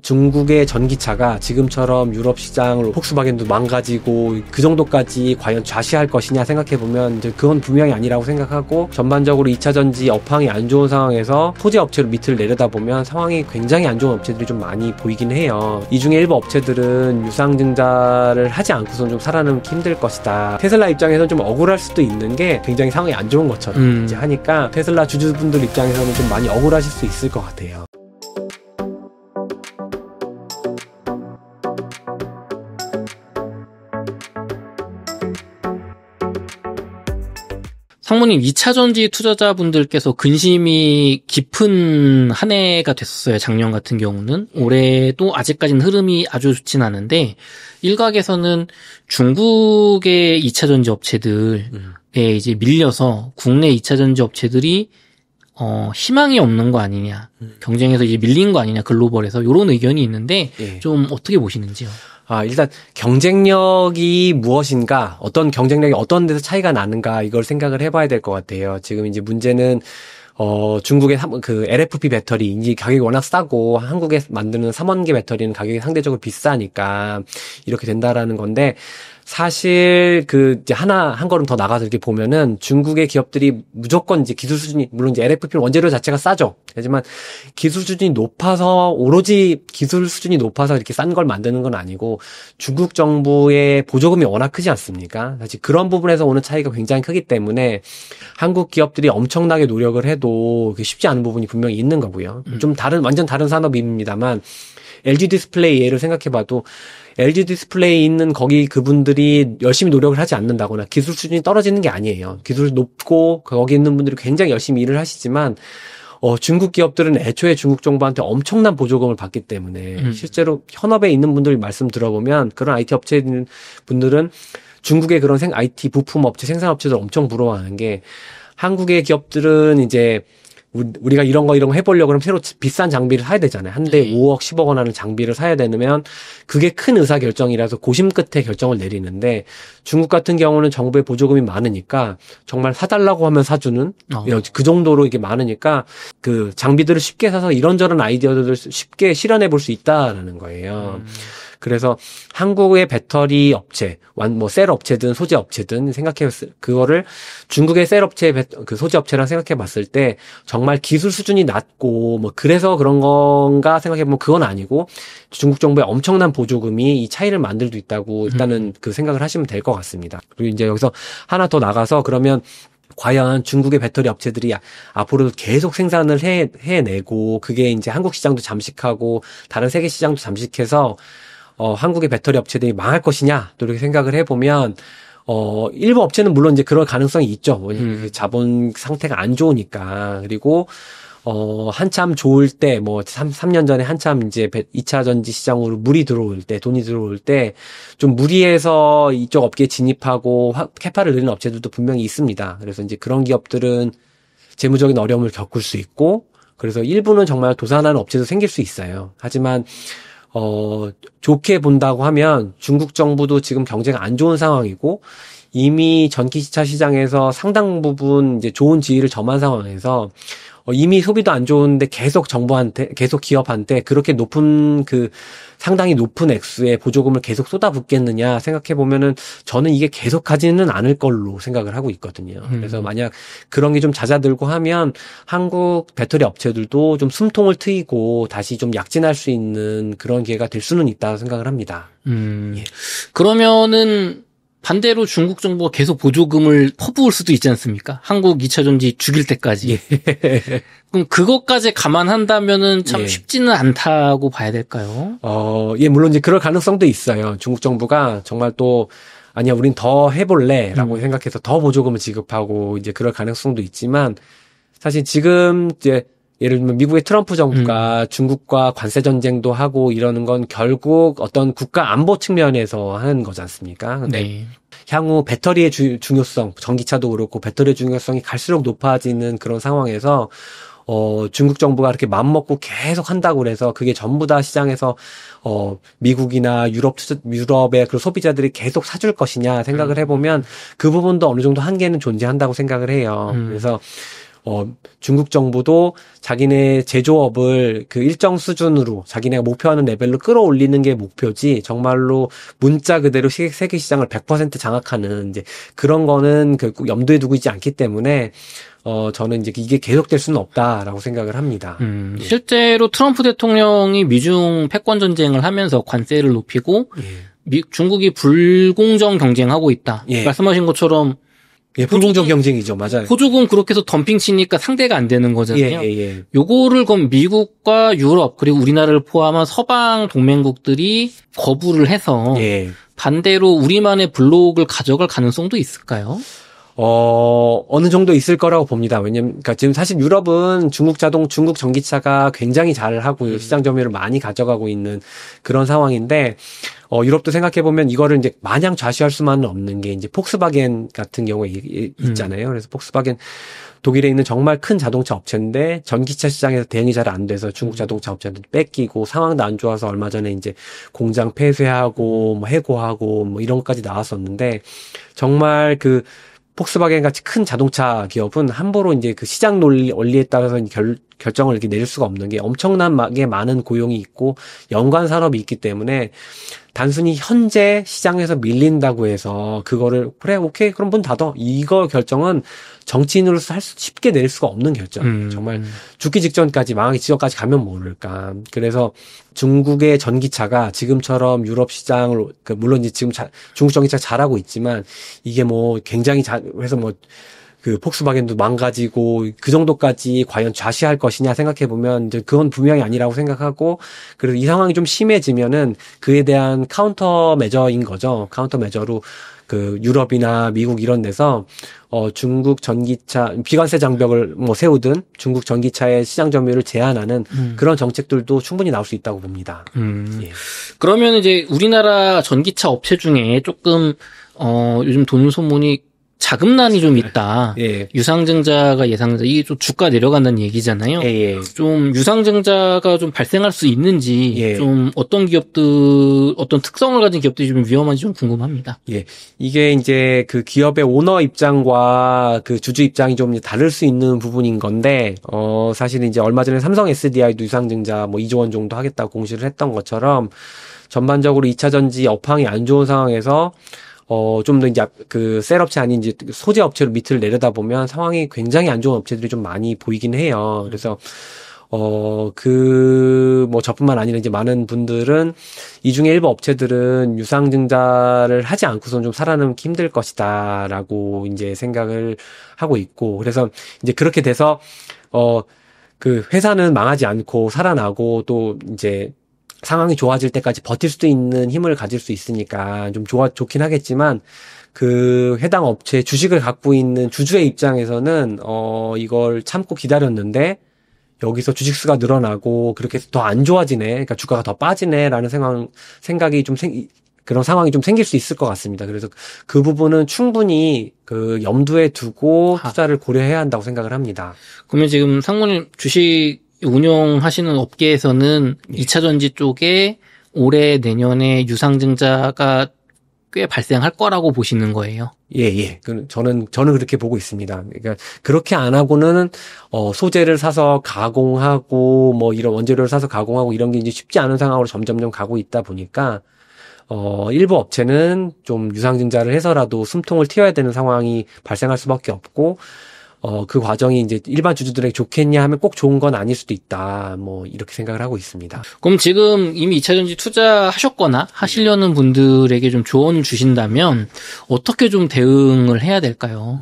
중국의 전기차가 지금처럼 유럽 시장을 폭스바겐도 망가지고 그 정도까지 과연 좌시할 것이냐 생각해보면 이제 그건 분명히 아니라고 생각하고, 전반적으로 2차 전지 업황이 안 좋은 상황에서 소재 업체로 밑을 내려다보면 상황이 굉장히 안 좋은 업체들이 좀 많이 보이긴 해요. 이 중에 일부 업체들은 유상증자를 하지 않고선 좀 살아남기 힘들 것이다. 테슬라 입장에서는 좀 억울할 수도 있는 게 굉장히 상황이 안 좋은 것처럼 이제 하니까 테슬라 주주분들 입장에서는 좀 많이 억울하실 수 있을 것 같아요. 상무님, 2차전지 투자자분들께서 근심이 깊은 한 해가 됐었어요. 작년 같은 경우는. 올해도 아직까지는 흐름이 아주 좋진 않은데, 일각에서는 중국의 2차전지 업체들에 이제 밀려서 국내 2차전지 업체들이 희망이 없는 거 아니냐, 경쟁에서 이제 밀린 거 아니냐, 글로벌에서, 이런 의견이 있는데, 좀 어떻게 보시는지요? 일단 경쟁력이 무엇인가, 어떤 경쟁력이 어떤 데서 차이가 나는가, 이걸 생각을 해봐야 될 것 같아요. 지금 이제 문제는 중국의 그 LFP 배터리 이제 가격이 워낙 싸고 한국에 만드는 3원기 배터리는 가격이 상대적으로 비싸니까 이렇게 된다라는 건데, 사실 이제 한 걸음 더 나가서 이렇게 보면은 중국의 기업들이 무조건 이제 기술 수준이, 물론 이제 LFP 원재료 자체가 싸죠. 하지만 기술 수준이 높아서, 오로지 기술 수준이 높아서 이렇게 싼 걸 만드는 건 아니고 중국 정부의 보조금이 워낙 크지 않습니까? 사실 그런 부분에서 오는 차이가 굉장히 크기 때문에 한국 기업들이 엄청나게 노력을 해도 쉽지 않은 부분이 분명히 있는 거고요. 좀 완전 다른 산업입니다만, LG 디스플레이 예를 생각해봐도 LG 디스플레이 있는 거기 그분들이 열심히 노력을 하지 않는다거나 기술 수준이 떨어지는 게 아니에요. 기술이 높고 거기 있는 분들이 굉장히 열심히 일을 하시지만 중국 기업들은 애초에 중국 정부한테 엄청난 보조금을 받기 때문에 실제로 현업에 있는 분들 말씀 들어보면 그런 IT 업체 분들은 중국의 그런 IT 부품 업체, 생산 업체들 엄청 부러워하는 게, 한국의 기업들은 이제 우리가 이런 거 해보려고 그러면 새로 비싼 장비를 사야 되잖아요. 한 대 5억, 10억 원 하는 장비를 사야 되면 그게 큰 의사결정이라서 고심 끝에 결정을 내리는데, 중국 같은 경우는 정부의 보조금이 많으니까 정말 사달라고 하면 사주는, 그 정도로 이게 많으니까 그 장비들을 쉽게 사서 이런저런 아이디어들을 쉽게 실현해 볼 수 있다라는 거예요. 그래서 한국의 배터리 업체, 셀 업체든 소재 업체든 그거를 중국의 셀 업체, 그 소재 업체랑 생각해 봤을 때 정말 기술 수준이 낮고 그래서 그런 건가 생각해 보면 그건 아니고, 중국 정부의 엄청난 보조금이 이 차이를 만들 수 있다고 일단은 그 생각을 하시면 될 것 같습니다. 그리고 이제 여기서 하나 더 나가서, 그러면 과연 중국의 배터리 업체들이 앞으로도 계속 생산을 해내고 그게 이제 한국 시장도 잠식하고 다른 세계 시장도 잠식해서 한국의 배터리 업체들이 망할 것이냐, 또 이렇게 생각을 해보면, 일부 업체는 물론 이제 그럴 가능성이 있죠. 자본 상태가 안 좋으니까. 그리고, 한참 좋을 때, 3년 전에 한참 이제 2차 전지 시장으로 물이 들어올 때, 돈이 들어올 때, 좀 무리해서 이쪽 업계에 진입하고 캐파를 늘리는 업체들도 분명히 있습니다. 그래서 이제 그런 기업들은 재무적인 어려움을 겪을 수 있고, 그래서 일부는 정말 도산하는 업체도 생길 수 있어요. 하지만, 좋게 본다고 하면 중국 정부도 지금 경제가 안 좋은 상황이고, 이미 전기차 시장에서 상당 부분 이제 좋은 지위를 점한 상황에서 이미 소비도 안 좋은데 계속 기업한테 그렇게 상당히 높은 액수의 보조금을 계속 쏟아붓겠느냐 생각해 보면은 저는 이게 계속 가지는 않을 걸로 생각을 하고 있거든요. 그래서 만약 그런 게 좀 잦아들고 하면 한국 배터리 업체들도 좀 숨통을 트이고 다시 좀 약진할 수 있는 그런 기회가 될 수는 있다고 생각을 합니다. 예. 그러면은 반대로 중국 정부가 계속 보조금을 퍼부을 수도 있지 않습니까? 한국 2차전지 죽일 때까지. 그럼 그것까지 감안한다면은 참 쉽지는 않다고 봐야 될까요? 물론 이제 그럴 가능성도 있어요. 중국 정부가 정말 또 아니야, 우린 더 해볼래라고 생각해서 더 보조금을 지급하고 이제 그럴 가능성도 있지만, 사실 지금 이제 예를 들면 미국의 트럼프 정부가 중국과 관세 전쟁도 하고 이러는 건 결국 어떤 국가 안보 측면에서 하는 거지 않습니까? 근데 향후 배터리의 중요성, 전기차도 그렇고 배터리의 중요성이 갈수록 높아지는 그런 상황에서 중국 정부가 그렇게 맘먹고 계속 한다고 그래서 그게 전부 다 시장에서 미국이나 유럽의 그 소비자들이 계속 사줄 것이냐 생각을 해보면 그 부분도 어느 정도 한계는 존재한다고 생각을 해요. 그래서 중국 정부도 자기네 제조업을 그 일정 수준으로 자기네가 목표하는 레벨로 끌어올리는 게 목표지, 정말로 문자 그대로 세계 시장을 100% 장악하는 이제 그런 거는 결국 염두에 두고 있지 않기 때문에 저는 이제 이게 계속될 수는 없다라고 생각을 합니다. 실제로 트럼프 대통령이 미중 패권 전쟁을 하면서 관세를 높이고 중국이 불공정 경쟁하고 있다. 말씀하신 것처럼 불공정 경쟁이죠. 맞아요. 호주군 그렇게 해서 덤핑 치니까 상대가 안 되는 거잖아요. 요거를 그럼 미국과 유럽 그리고 우리나라를 포함한 서방 동맹국들이 거부를 해서 반대로 우리만의 블록을 가져갈 가능성도 있을까요? 어느 정도 있을 거라고 봅니다. 왜냐면, 그러니까 지금 사실 유럽은 중국 전기차가 굉장히 잘하고 시장 점유율을 많이 가져가고 있는 그런 상황인데, 유럽도 생각해보면 이거를 이제 마냥 좌시할 수만은 없는 게 이제 폭스바겐 같은 경우에 있잖아요. 그래서 폭스바겐 독일에 있는 정말 큰 자동차 업체인데 전기차 시장에서 대응이 잘 안 돼서 중국 자동차 업체한테 뺏기고 상황도 안 좋아서 얼마 전에 이제 공장 폐쇄하고 뭐 해고하고 뭐 이런 것까지 나왔었는데, 정말 그 폭스바겐 같이 큰 자동차 기업은 함부로 이제 그 시장 원리에 따라서 결정을 이렇게 내릴 수가 없는 게 엄청나게 많은 고용이 있고 연관 산업이 있기 때문에 단순히 현재 시장에서 밀린다고 해서 그거를 그래 오케이 그럼 문 닫어 이거 결정은 정치인으로서 쉽게 내릴 수가 없는 결정. 정말 죽기 직전까지 망하기 직전까지 가면 모를까. 그래서 중국의 전기차가 지금처럼 유럽 시장을 물론 이제 지금 중국 전기차 잘하고 있지만 이게 뭐 굉장히 해서 뭐 그 폭스바겐도 망가지고 그 정도까지 과연 좌시할 것이냐 생각해 보면 이제 그건 분명히 아니라고 생각하고, 그래서 이 상황이 좀 심해지면은 그에 대한 카운터 메저인 거죠. 카운터 메저로 그 유럽이나 미국 이런 데서 중국 전기차 비관세 장벽을 뭐 세우든 중국 전기차의 시장 점유율을 제한하는 그런 정책들도 충분히 나올 수 있다고 봅니다. 그러면 이제 우리나라 전기차 업체 중에 조금 요즘 도는 소문이 자금난이 좀 있다. 유상증자가 예상자, 이게 좀 주가 내려간다는 얘기잖아요. 좀 유상증자가 좀 발생할 수 있는지, 좀 어떤 기업들, 어떤 특성을 가진 기업들이 좀 위험한지 좀 궁금합니다. 이게 이제 그 기업의 오너 입장과 그 주주 입장이 좀 다를 수 있는 부분인 건데, 사실 이제 얼마 전에 삼성 SDI도 유상증자 뭐 2조 원 정도 하겠다고 공시를 했던 것처럼 전반적으로 2차 전지 업황이 안 좋은 상황에서 좀 더 이제 그 셀업체 아닌 이제 소재 업체로 밑을 내려다보면 상황이 굉장히 안 좋은 업체들이 좀 많이 보이긴 해요. 그래서 뭐 저뿐만 아니라 이제 많은 분들은 이 중에 일부 업체들은 유상증자를 하지 않고선 좀 살아남기 힘들 것이다라고 이제 생각을 하고 있고, 그래서 이제 그렇게 돼서 그 회사는 망하지 않고 살아나고 또 이제 상황이 좋아질 때까지 버틸 수도 있는 힘을 가질 수 있으니까 좀 좋긴 하겠지만, 그 해당 업체의 주식을 갖고 있는 주주의 입장에서는 이걸 참고 기다렸는데 여기서 주식수가 늘어나고 그렇게 해서 더 안 좋아지네, 그러니까 주가가 더 빠지네라는 생각이 좀 그런 상황이 좀 생길 수 있을 것 같습니다. 그래서 그 부분은 충분히 그 염두에 두고 투자를 고려해야 한다고 생각을 합니다. 그러면 지금 상무님 주식 운용하시는 업계에서는 2차 전지 쪽에 올해 내년에 유상증자가 꽤 발생할 거라고 보시는 거예요? 저는 그렇게 보고 있습니다. 그러니까 그렇게 안 하고는 소재를 사서 가공하고 뭐 이런 원재료를 사서 가공하고 이런 게 이제 쉽지 않은 상황으로 점점점 가고 있다 보니까 일부 업체는 좀 유상증자를 해서라도 숨통을 틔워야 되는 상황이 발생할 수밖에 없고, 그 과정이 이제 일반 주주들에게 좋겠냐 하면 꼭 좋은 건 아닐 수도 있다. 뭐 이렇게 생각을 하고 있습니다. 그럼 지금 이미 2차전지 투자하셨거나 하시려는 분들에게 좀 조언을 주신다면 어떻게 좀 대응을 해야 될까요?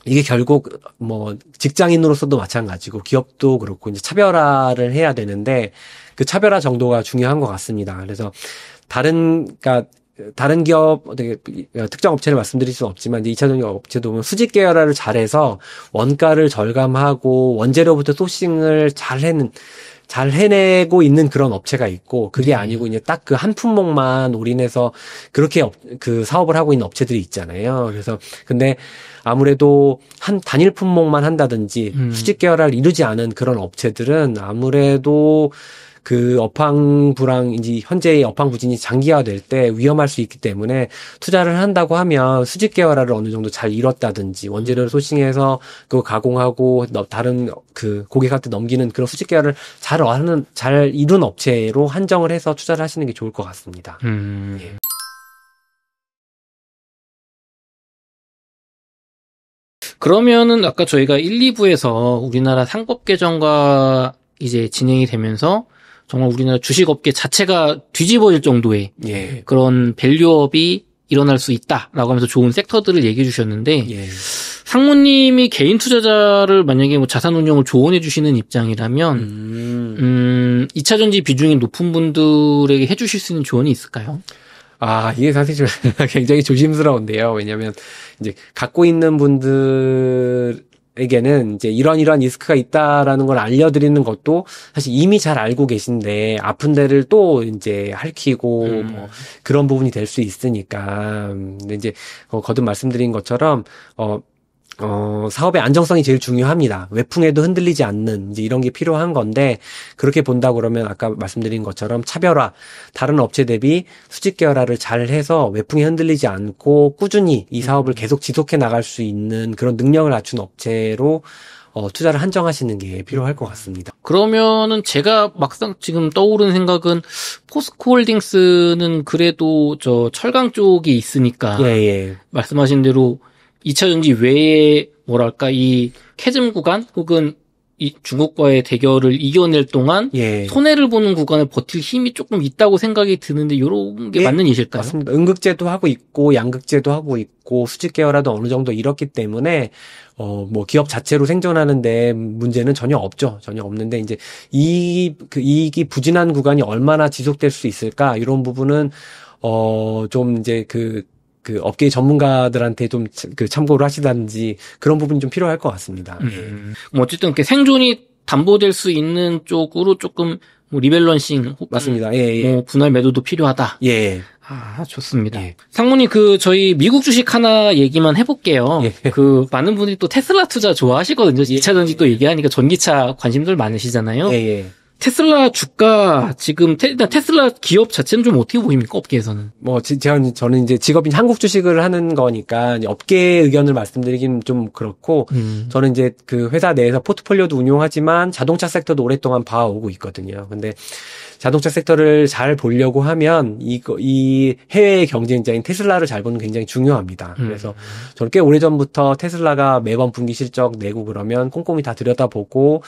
이게 결국 뭐 직장인으로서도 마찬가지고 기업도 그렇고 이제 차별화를 해야 되는데 그 차별화 정도가 중요한 것 같습니다. 그래서 다른 기업, 어떻게, 특정 업체를 말씀드릴 수는 없지만, 이제 2차 전지 업체도 보면 수직 계열화를 잘해서 원가를 절감하고 원재료부터 소싱을 잘 해내고 있는 그런 업체가 있고, 그게 아니고 이제 딱 그 한 품목만 올인해서 그렇게 그 사업을 하고 있는 업체들이 있잖아요. 그래서, 근데 아무래도 한 단일 품목만 한다든지 수직 계열화를 이루지 않은 그런 업체들은 아무래도 그 업황 불황인지 현재의 업황 부진이 장기화될 때 위험할 수 있기 때문에 투자를 한다고 하면 수직 계열화를 어느 정도 잘 이뤘다든지 원재료를 소싱해서 그거 가공하고 다른 그 고객한테 넘기는 그런 수직 계열을 잘 이룬 업체로 한정을 해서 투자를 하시는 게 좋을 것 같습니다. 예. 그러면은 아까 저희가 1, 2부에서 우리나라 상법 개정과 이제 진행이 되면서 정말 우리나라 주식업계 자체가 뒤집어질 정도의 예. 그런 밸류업이 일어날 수 있다라고 하면서 좋은 섹터들을 얘기해 주셨는데 예. 상무님이 개인 투자자를 만약에 뭐 자산 운용을 조언해 주시는 입장이라면 2차전지 비중이 높은 분들에게 해 주실 수 있는 조언이 있을까요? 이게 사실 좀 굉장히 조심스러운데요. 왜냐면 이제 갖고 있는 분들에게는 이제 이런 리스크가 있다라는 걸 알려드리는 것도 사실 이미 잘 알고 계신데 아픈 데를 또 이제 핥히고 뭐 그런 부분이 될 수 있으니까. 근데 이제 거듭 말씀드린 것처럼 사업의 안정성이 제일 중요합니다. 외풍에도 흔들리지 않는 이제 이런 게 필요한 건데 그렇게 본다 그러면 아까 말씀드린 것처럼 차별화, 다른 업체 대비 수직 계열화를 잘 해서 외풍에 흔들리지 않고 꾸준히 이 사업을 계속 지속해 나갈 수 있는 그런 능력을 갖춘 업체로 투자를 한정하시는 게 필요할 것 같습니다. 그러면은 제가 막상 지금 떠오르는 생각은 포스코홀딩스는 그래도 저 철강 쪽이 있으니까 예. 말씀하신 대로 2차전지 외에 뭐랄까 이 캐즘 구간 혹은 이 중국과의 대결을 이겨낼 동안 손해를 보는 구간을 버틸 힘이 조금 있다고 생각이 드는데 이런 게 맞는 예실까요? 맞습니다. 음극재도 하고 있고 양극재도 하고 있고 수직 계열화도 어느 정도 이뤘기 때문에 뭐 기업 자체로 생존하는데 문제는 전혀 없죠. 전혀 없는데 이제 이익이 부진한 구간이 얼마나 지속될 수 있을까 이런 부분은 좀 이제 그 업계 전문가들한테 좀 참고를 하시다든지 그런 부분이 좀 필요할 것 같습니다. 뭐 어쨌든 이렇게 생존이 담보될 수 있는 쪽으로 조금 뭐 리밸런싱 맞습니다. 뭐 분할 매도도 필요하다. 예. 좋습니다. 상무님 저희 미국 주식 하나 얘기만 해볼게요. 많은 분들이 또 테슬라 투자 좋아하시거든요. 2차전지 또 얘기하니까 전기차 관심들 많으시잖아요. 테슬라 주가 지금 일단 테슬라 기업 자체는 좀 어떻게 보입니까? 업계에서는? 저는 이제 직업인 한국 주식을 하는 거니까 업계 의견을 말씀드리긴 좀 그렇고 저는 이제 그 회사 내에서 포트폴리오도 운용하지만 자동차 섹터도 오랫동안 봐오고 있거든요. 근데 자동차 섹터를 잘 보려고 하면 이 해외의 경쟁자인 테슬라를 잘 보는 게 굉장히 중요합니다. 그래서 저는 꽤 오래전부터 테슬라가 매번 분기 실적 내고 그러면 꼼꼼히 다 들여다보고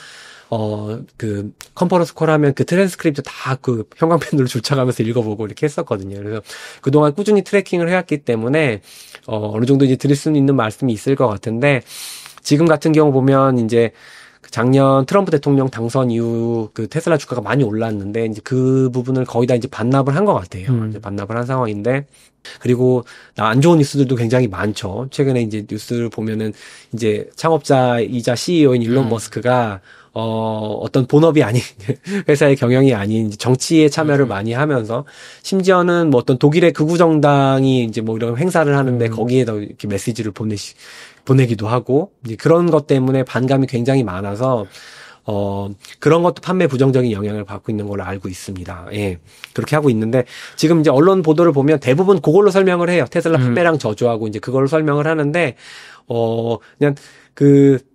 컨퍼런스 콜 하면 그 트랜스크립트 다 형광펜으로 줄쳐가면서 읽어보고 이렇게 했었거든요. 그래서 그동안 꾸준히 트래킹을 해왔기 때문에, 어느 정도 이제 드릴 수 있는 말씀이 있을 것 같은데, 지금 같은 경우 보면 이제 작년 트럼프 대통령 당선 이후 그 테슬라 주가가 많이 올랐는데, 이제 그 부분을 거의 다 이제 반납을 한 것 같아요. 이제 반납을 한 상황인데, 그리고 안 좋은 뉴스들도 굉장히 많죠. 최근에 이제 뉴스를 보면은 이제 창업자이자 CEO인 일론 머스크가 어떤 본업이 아닌 회사의 경영이 아닌 정치에 참여를 많이 하면서 심지어는 뭐 어떤 독일의 극우 정당이 이제 뭐 이런 행사를 하는데 거기에다 이렇게 메시지를 보내기도 하고 이제 그런 것 때문에 반감이 굉장히 많아서 그런 것도 판매 부정적인 영향을 받고 있는 걸로 알고 있습니다. 예. 그렇게 하고 있는데, 지금 이제 언론 보도를 보면 대부분 그걸로 설명을 해요. 테슬라 판매량 저조하고 이제 그걸로 설명을 하는데, 그냥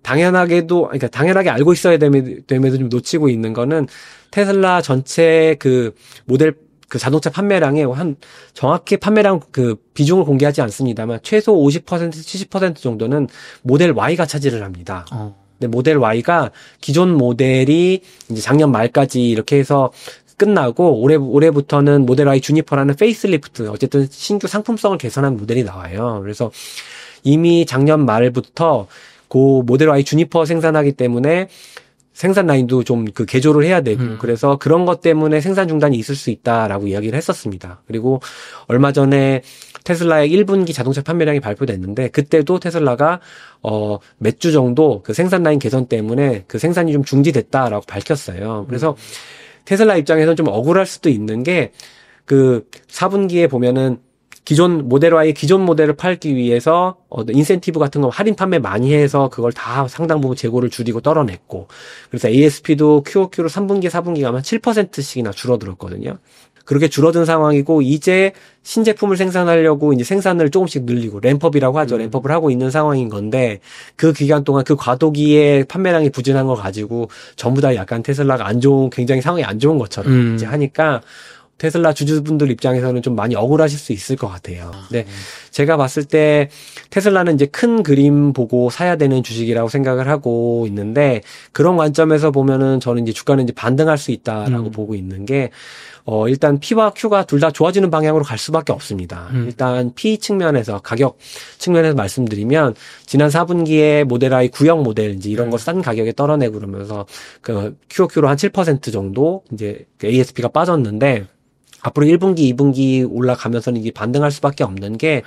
당연하게 알고 있어야 됨에도 좀 놓치고 있는 거는 테슬라 전체 모델 자동차 판매량에 정확히 판매량 비중을 공개하지 않습니다만 최소 50% 70% 정도는 모델 Y가 차지를 합니다. 근데 모델 Y가 기존 모델이 이제 작년 말까지 이렇게 해서 끝나고 올해부터는 모델 Y 주니퍼라는 페이스리프트 어쨌든 신규 상품성을 개선한 모델이 나와요. 그래서 이미 작년 말부터 모델 Y 주니퍼 생산하기 때문에 생산 라인도 좀 개조를 해야 되고 그래서 그런 것 때문에 생산 중단이 있을 수 있다라고 이야기를 했었습니다. 그리고 얼마 전에 테슬라의 1분기 자동차 판매량이 발표됐는데 그때도 테슬라가 몇 주 정도 생산 라인 개선 때문에 생산이 좀 중지됐다라고 밝혔어요. 그래서 테슬라 입장에서는 좀 억울할 수도 있는 게 4분기에 보면은 기존 모델 Y의 기존 모델을 팔기 위해서 인센티브 같은 거 할인 판매 많이 해서 그걸 다 상당 부분 재고를 줄이고 떨어냈고, 그래서 ASP도 QOQ로 3분기, 4분기 가면 7%씩이나 줄어들었거든요. 그렇게 줄어든 상황이고, 이제 신제품을 생산하려고 이제 생산을 조금씩 늘리고, 램프업이라고 하죠. 램프업을 하고 있는 상황인 건데, 그 기간 동안 그 과도기에 판매량이 부진한 걸 가지고 전부 다 약간 테슬라가 안 좋은, 굉장히 상황이 안 좋은 것처럼 이제 하니까 테슬라 주주분들 입장에서는 좀 많이 억울하실 수 있을 것 같아요. 근데 제가 봤을 때 테슬라는 이제 큰 그림 보고 사야 되는 주식이라고 생각을 하고 있는데, 그런 관점에서 보면은 저는 이제 주가는 이제 반등할 수 있다라고 보고 있는 게, 일단 P와 Q가 둘 다 좋아지는 방향으로 갈 수밖에 없습니다. 일단 P 측면에서, 가격 측면에서 말씀드리면, 지난 4분기에 모델 Y 구형 모델, 이제 이런 거 싼 가격에 떨어내고 그러면서, 그 QOQ로 한 7% 정도, 이제 ASP가 빠졌는데, 앞으로 1분기, 2분기 올라가면서는 이게 반등할 수밖에 없는 게,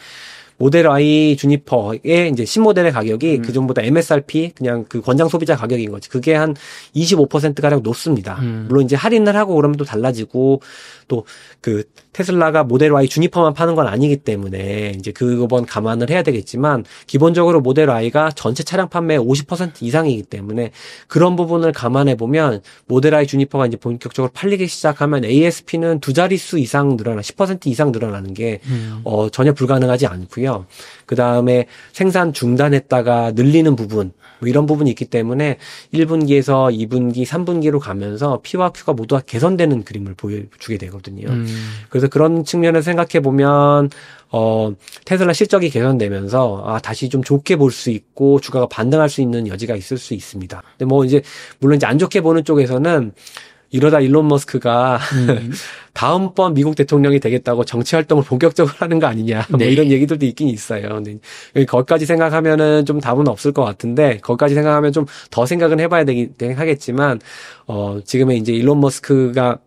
모델 Y 주니퍼의 이제 신모델의 가격이 그전보다 MSRP, 그냥 그 권장 소비자 가격인 거지. 그게 한 25%가량 높습니다. 물론 이제 할인을 하고 그러면 또 달라지고, 또 그 테슬라가 모델 Y 주니퍼만 파는 건 아니기 때문에 이제 그번 감안을 해야 되겠지만, 기본적으로 모델 Y가 전체 차량 판매의 50% 이상이기 때문에 그런 부분을 감안해 보면 모델 Y 주니퍼가 이제 본격적으로 팔리기 시작하면 ASP는 두 자릿수 이상 늘어나, 10% 이상 늘어나는 게 전혀 불가능하지 않고요. 그 다음에 생산 중단했다가 늘리는 부분, 뭐 이런 부분이 있기 때문에 1분기에서 2분기, 3분기로 가면서 P와 Q가 모두 다 개선되는 그림을 보여주게 되거든요. 그래서 그런 측면에서 생각해 보면 테슬라 실적이 개선되면서 다시 좀 좋게 볼 수 있고 주가가 반등할 수 있는 여지가 있을 수 있습니다. 근데 뭐 이제 물론 이제 안 좋게 보는 쪽에서는 이러다 일론 머스크가 다음번 미국 대통령이 되겠다고 정치 활동을 본격적으로 하는 거 아니냐, 뭐 이런 얘기들도 있긴 있어요. 근데 거기까지 생각하면은 좀 답은 없을 것 같은데, 거기까지 생각하면 좀 더 생각은 해봐야 되긴 하겠지만, 지금의 이제 일론 머스크가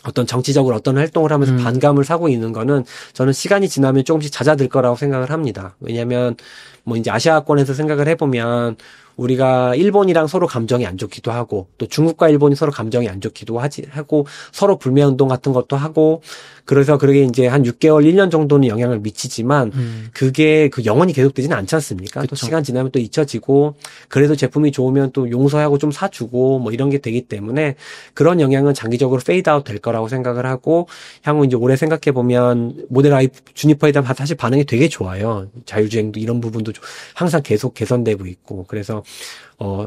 어떤 정치적으로 어떤 활동을 하면서 반감을 사고 있는 거는 저는 시간이 지나면 조금씩 잦아들 거라고 생각을 합니다. 왜냐하면 뭐 이제 아시아권에서 생각을 해보면 우리가 일본이랑 서로 감정이 안 좋기도 하고, 또 중국과 일본이 서로 감정이 안 좋기도 하고, 서로 불매운동 같은 것도 하고, 그래서 그게 이제 한 6개월, 1년 정도는 영향을 미치지만, 그게 영원히 계속되지는 않지 않습니까? 그쵸. 또 시간 지나면 또 잊혀지고, 그래도 제품이 좋으면 또 용서하고 좀 사주고, 뭐 이런 게 되기 때문에, 그런 영향은 장기적으로 페이드아웃 될 거라고 생각을 하고, 향후 이제 올해 생각해보면, 모델 Y 주니퍼에 대한 사실 반응이 되게 좋아요. 자율주행도 이런 부분도 항상 계속 개선되고 있고, 그래서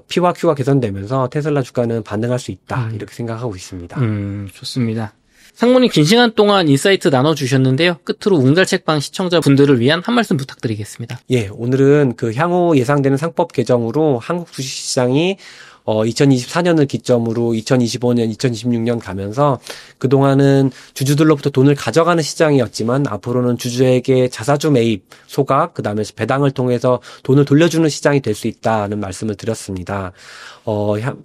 P와 Q가 개선되면서 테슬라 주가는 반등할 수 있다, 이렇게 생각하고 있습니다. 좋습니다. 상무님 긴 시간 동안 인사이트 나눠주셨는데요. 끝으로 웅달책방 시청자분들을 위한 한 말씀 부탁드리겠습니다. 예, 오늘은 그 향후 예상되는 상법 개정으로 한국 주식시장이 2024년을 기점으로 2025년, 2026년 가면서 그동안은 주주들로부터 돈을 가져가는 시장이었지만 앞으로는 주주에게 자사주 매입, 소각, 그다음에 배당을 통해서 돈을 돌려주는 시장이 될 수 있다는 말씀을 드렸습니다.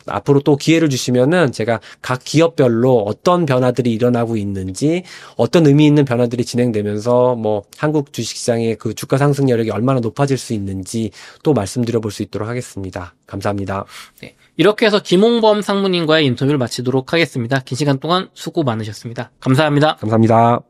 앞으로 또 기회를 주시면은 제가 각 기업별로 어떤 변화들이 일어나고 있는지, 어떤 의미 있는 변화들이 진행되면서 뭐 한국 주식시장의 그 주가 상승 여력이 얼마나 높아질 수 있는지 또 말씀드려 볼 수 있도록 하겠습니다. 감사합니다. 네, 이렇게 해서 김홍범 상무님과의 인터뷰를 마치도록 하겠습니다. 긴 시간 동안 수고 많으셨습니다. 감사합니다. 감사합니다.